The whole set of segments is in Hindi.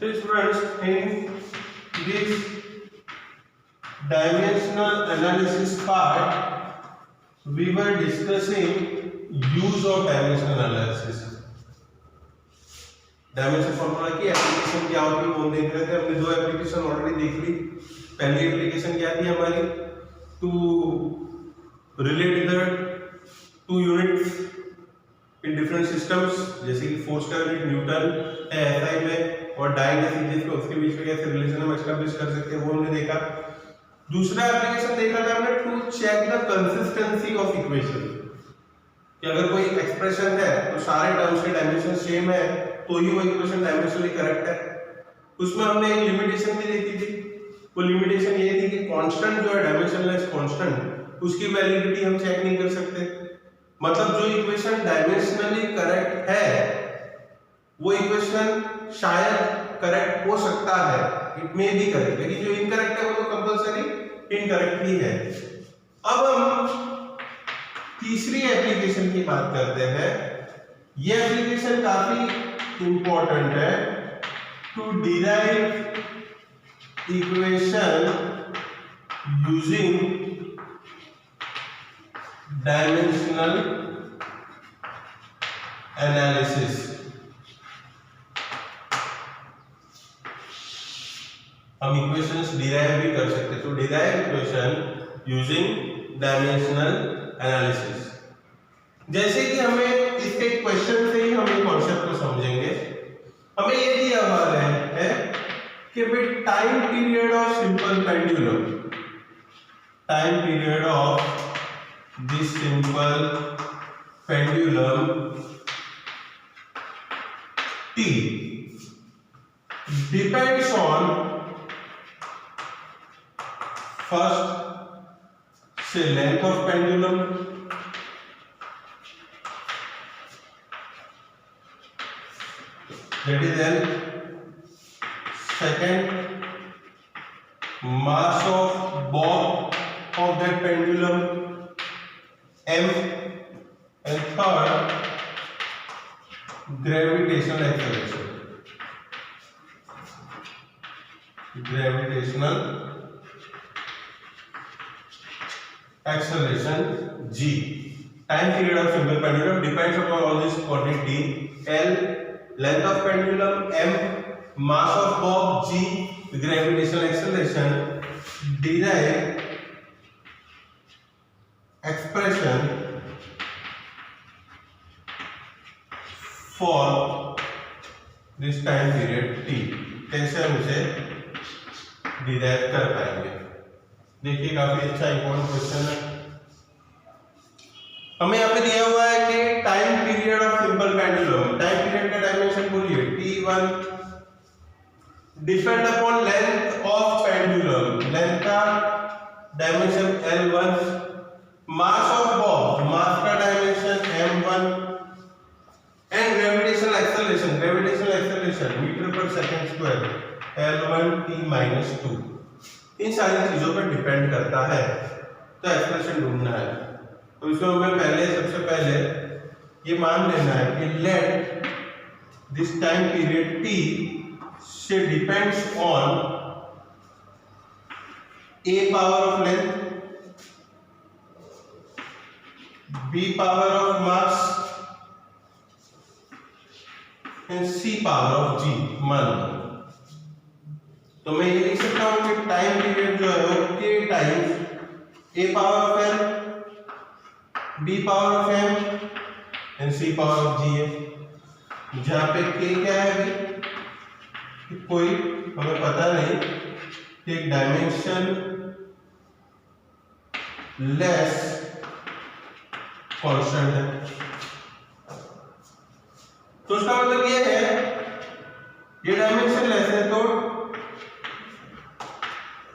So students, in this dimensional analysis part, we were discussing use of dimensional analysis. Dimension formula की एप्लीकेशन क्या होती है वो देख रहे थे। हमने दो एप्लीकेशन ऑलरेडी देख ली। पहली एप्लीकेशन क्या थी हमारी, to relate the two units in different systems, जैसे कि फोर्स का यूनिट न्यूटन है एसआई में और डायनेसिस का उसके बीच में कैसे रिलेशन हम एस्टैब्लिश कर सकते हैं वो हमने देखा। दूसरा एप्लीकेशन देखा था हमने to check the consistency of equation, कि अगर कोई एक्सप्रेशन है तो सारे टर्म्स के डायमेंशन सेम है तो ही वो इक्वेशन डायमेंशनली करेक्ट है। उसमें हमने एक लिमिटेशन भी देखी थी। वो लिमिटेशन ये थी कि कांस्टेंट जो है डायमेंशनलेस कांस्टेंट, उसकी वैलिडिटी हम चेक नहीं कर सकते। मतलब जो इक्वेशन डायमेंशनली करेक्ट है वो इक्वेशन शायद करेक्ट हो सकता है, इट मे बी करेक्ट, लेकिन जो इनकरेक्ट है वो तो कंपलसरी इनकरेक्ट ही है। अब हम तीसरी एप्लीकेशन की बात करते हैं। ये एप्लीकेशन काफी इंपॉर्टेंट है, to derive equation using dimensional analysis. हम इक्वेशंस डिराइव भी कर सकते हैं, तो derive equation using dimensional analysis. जैसे कि हमें इसके क्वेश्चन से ही हम एक कॉन्सेप्ट को समझेंगे। हमें ये दिया हुआ है कि भाई time period of simple pendulum, time period of this simple pendulum t depends on first say length of pendulum, that is L, second mass of bob of that pendulum m, and third gravitational acceleration, gravitational acceleration g. Time period of simple pendulum depends upon all this quantity L, length of pendulum m, mass of bob g, gravitational acceleration. Derive expression for this time period t। कैसे हम इसे डिराइव कर पाएंगे? देखिए काफी अच्छा इंपॉर्टेंट क्वेश्चन है। हमें यहाँ पे दिया हुआ है कि time period of simple pendulum, time period का डायमेंशन बोलिए t1 depend upon length of pendulum, length का dimension l1, mass of bob, mass का dimension m1, and gravitational acceleration, gravitational acceleration metre पर सेकंड स्क्वायर l1t-2। इन सारी चीजों पर डिपेंड करता है, तो एक्सप्रेशन ढूंढना है। तो इसमें हमें पहले सबसे पहले ये मान लेना है कि let this time period t से depends on a power of length, b power of mass and c power of g। मान लो तो मैं ये लिख सकता हूं कि टाइम पीरियड जो है वो k times a power of l, b power of m and c power of g है। जहां पे k क्या है अभी कोई हमें पता नहीं, कि एक डायमेंशन लेस कांस्टेंट है। तो उसका मतलब ये है ये डायमेंशन लेस है, तो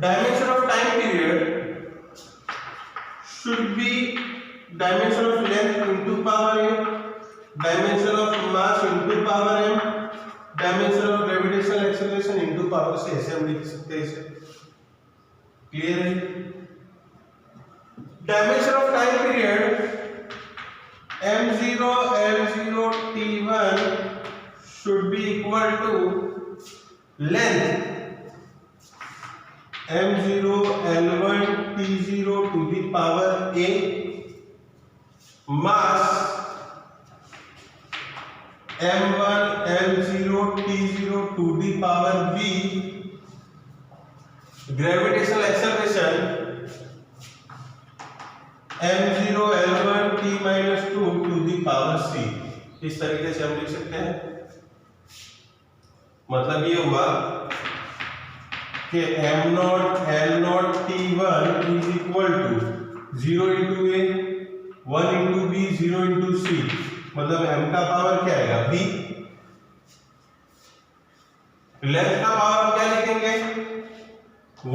dimension of time period should be dimension of length into power m, dimension of mass into power m, dimension of gravitational acceleration into power c. ऐसे हम लिख सकते हैं इसे। क्लियर है? Dimension of time period m0 l0 t1 should be equal to length m0 l1 t0 to the power a, mass m1 l0 t0 to the power b, gravitational acceleration m0 l1 t minus 2 to the power c। इस तरीके से हम लिख सकते हैं। मतलब ये हुआ कि m0 l0 t1 is equal to 0 into a, 1 into b, 0 into c। मतलब m का पावर क्या आएगा b। लेंथ का पावर हम क्या लिखेंगे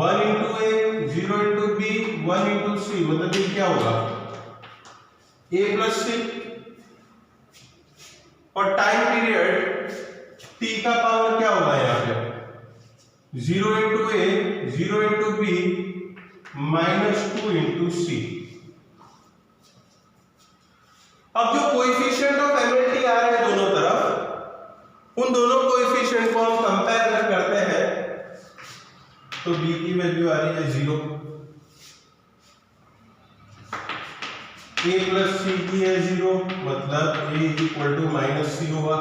1 into a, 0 into b, 1 into c। मतलब ये क्या होगा a plus c। और टाइम पीरियड t का पावर क्या होगा यहाँ पे 0 into a, 0 into b, minus 2 into c। अब जो कोएफिशिएंट ऑफ एमिनिटी आ रहे हैं दोनों तरफ, उन दोनों कोएफिशिएंट को हम कंपेयर करते हैं तो b की वैल्यू आ रही है 0, a प्लस c की है 0, मतलब a equal to minus c होगा।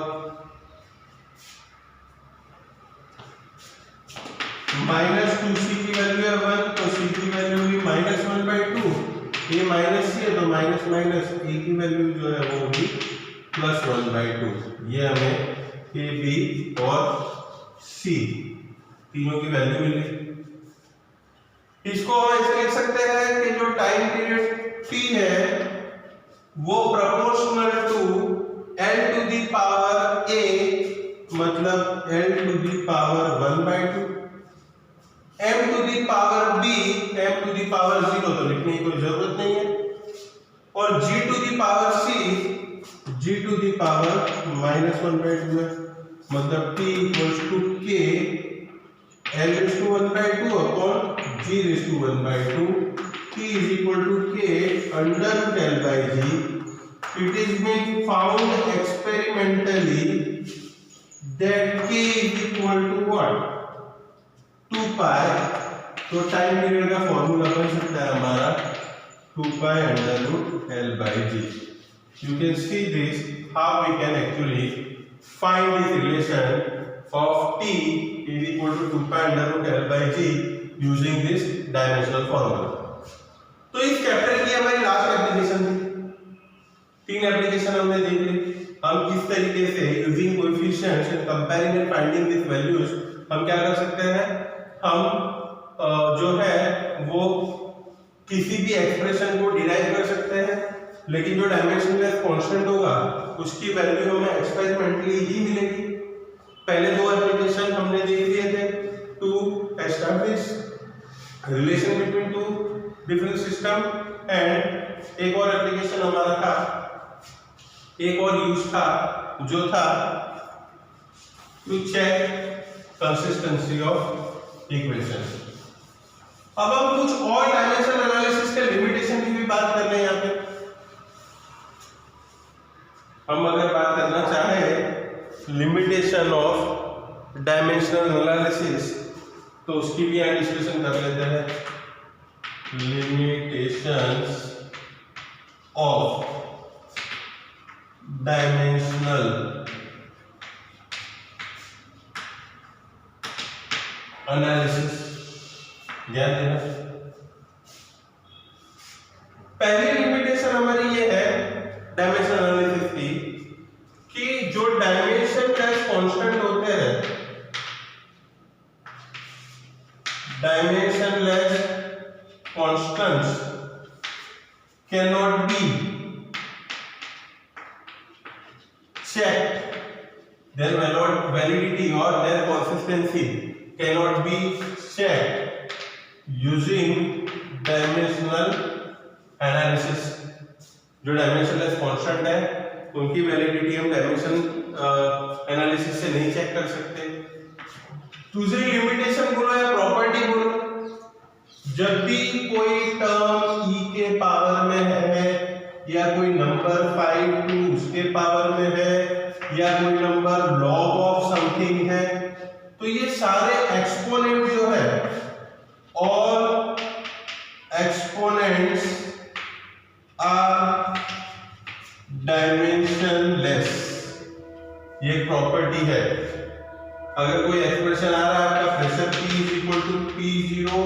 माइनस 2c की वैल्यू है 1, तो c की वैल्यू हुई माइनस 1/2। a माइनस c है तो माइनस माइनस a की वैल्यू जो है वो होगी प्लस 1/2। ये हमें a b और c तीनों की वैल्यू मिल गई। इसको हम ऐसे लिख सकते हैं कि जो टाइम पीरियड t है वो proportional to l to the power a, मतलब l to the power 1/2, m to the power b, m to the power 0 तो लिखने की कोई जरूरत नहीं है, और g to the power c, g to the power minus 1/2 है। मतलब t equals to k l raise to 1/2 upon g raise to 1/2, t is equal to k under root l by g। It is been found experimentally that k is equal to what 2 pi। तो टाइम पीरियड का फॉर्मूला बन सकता है हमारा 2 pi under root l by g। You can see this how we can actually find this relation of t is equal to 2 pi under root l by g using this dimensional formula। तो इस चैप्टर की हमारी लास्ट एप्लीकेशन थी। 3 एप्लीकेशन हमने देख ली। हम किस तरीके से using coefficients and comparing and finding this values हम क्या कर सकते हैं, हम जो है वो किसी भी एक्सप्रेशन को डिराइव कर सकते हैं, लेकिन जो डायमेंशनलेस कांस्टेंट होगा उसकी वैल्यू हमें एक्सपेरिमेंटली ही मिलेगी। पहले 2 एप्लीकेशन हमने देख लिए थे to establish relation between 2 different system, and एक और एप्लीकेशन हमारा था, एक और यूज था जो था to check consistency of equation. अब हम कुछ और डायमेंशन एनालिसिस के लिमिटेशन की भी बात कर रहे हैं। यहाँ पे हम अगर बात करना चाहें लिमिटेशन ऑफ डायमेंशनल एनालिसिस तो उसकी भी यहाँ डिस्कशन कर लेते हैं। limitations of dimensional analysis। ध्यान देना, पहली लिमिटेशन हमारी ये है डायमेंशनल एनालिसिस की कि जो डायमेंशन लेस कांस्टेंट होते हैं, dimension less constants cannot be checked, their validity or their consistency cannot be checked using dimensional analysis। जो डायमेंशनलेस कांस्टेंट है उनकी वैलिडिटी हम डायमेंशन एनालिसिस से नहीं चेक कर सकते। दूसरी लिमिटेशन बोलो या प्रॉपर्टी बोलो, जब भी कोई टर्म e के पावर में है या कोई नंबर 5 2 उसके पावर में है या कोई नंबर log ऑफ समथिंग है, तो तो ये सारे एक्सपोनेंट जो है, ऑल एक्सपोनेंट्स आर डायमेंशनलेस, ये प्रॉपर्टी है। अगर कोई एक्सप्रेशन आ रहा है आपका pressure P is equal to P0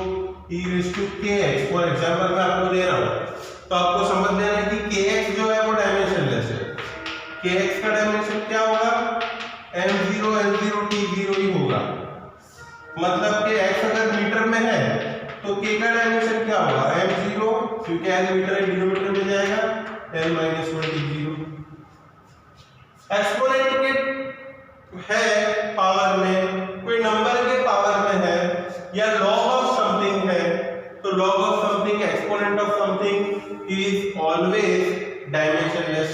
e raise to kx, for example मैं आपको दे रहा हूं, तो आपको समझ लेना है कि kx जो है वो डायमेंशनलेस है। kx का डायमेंशन क्या होगा, m0 n0 t0 ही होगा। मतलब कि x अगर मीटर में है तो k का डायमेंशन क्या होगा, m0, क्योंकि n मीटर है डिनोमिनेटर में जाएगा, n-1 t0। एक्सपोनेंट के है पावर में, कोई नंबर के पावर में है, या लॉग ऑफ समथिंग है, तो log of something, exponent of something is always dimensionless.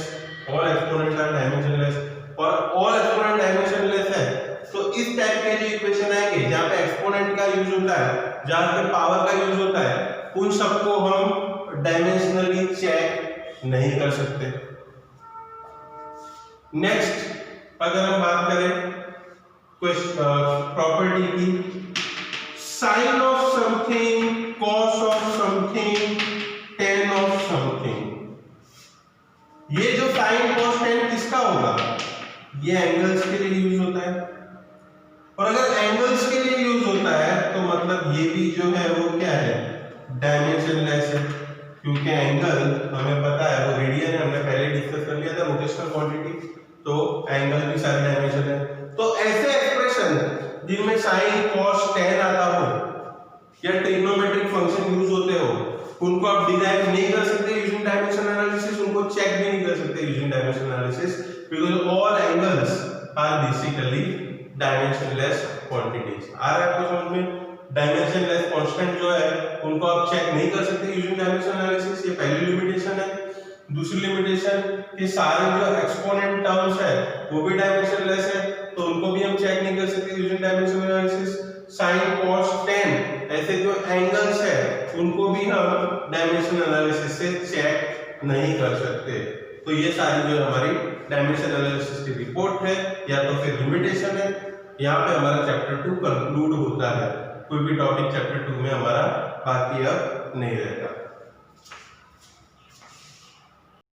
All exponent are dimensionless, और ऑल एक्सपोनेंट डायमेंशनलेस है तो इस टाइप के जो इक्वेशन आएंगे जहां पे एक्सपोनेंट का यूज होता है, जहां पे पावर का यूज होता है, उन सबको हम डायमेंशनली चेक नहीं कर सकते। नेक्स्ट अगर हम बात करें प्रॉपर्टी की, sine of something, cos of something, tan of something, ये जो साइन कॉस टेन किसका होगा, ये एंगल्स के लिए यूज होता है। और अगर एंगल्स के लिए यूज होता है तो मतलब ये भी जो है वो क्या है, डायमेंशनलेस है, क्योंकि एंगल हमें पता है वो रेडियन है, हमने पहले डिस्कस कर लिया था रोटेशनल क्वांटिटी, तो एंगल भी सारे डायमेंशन है। तो ऐसे एक्सप्रेशन जिनमें साइन कॉस टेन आता हो या ट्रिग्नोमेट्रिक फंक्शन यूज होते हो, उनको आप डिराइव नहीं कर सकते यूजिंग डायमेंशन एनालिसिस, उनको चेक भी नहीं कर सकते using dimension analysis, because all angles are basically dimensionless quantities. आ रहा है आपको समझ में, डायमेंशनलेस कांस्टेंट जो है उनको आप चेक नहीं कर सकते यूजिंग डायमेंशन एनालिसिस, ये पहली लिमिटेशन है। दूसरी लिमिटेशन कि सारे जो एक्सपोनेंट टर्म्स है वो भी डायमेंशनलेस है, तो उनको भी हम चेक नहीं कर सकते using dimension analysis. Sine cos tan ऐसे जो एंगल्स है उनको भी हम डायमेंशन एनालिसिस से चेक नहीं कर सकते। तो ये सारी जो हमारी डायमेंशन एनालिसिस की रिपोर्ट है या तो फिर लिमिटेशन है। यहाँ पे हमारा चैप्टर 2 कंक्लूड होता है, कोई भी टॉपिक चैप्टर 2 में हमारा बाकी अब नहीं रहता।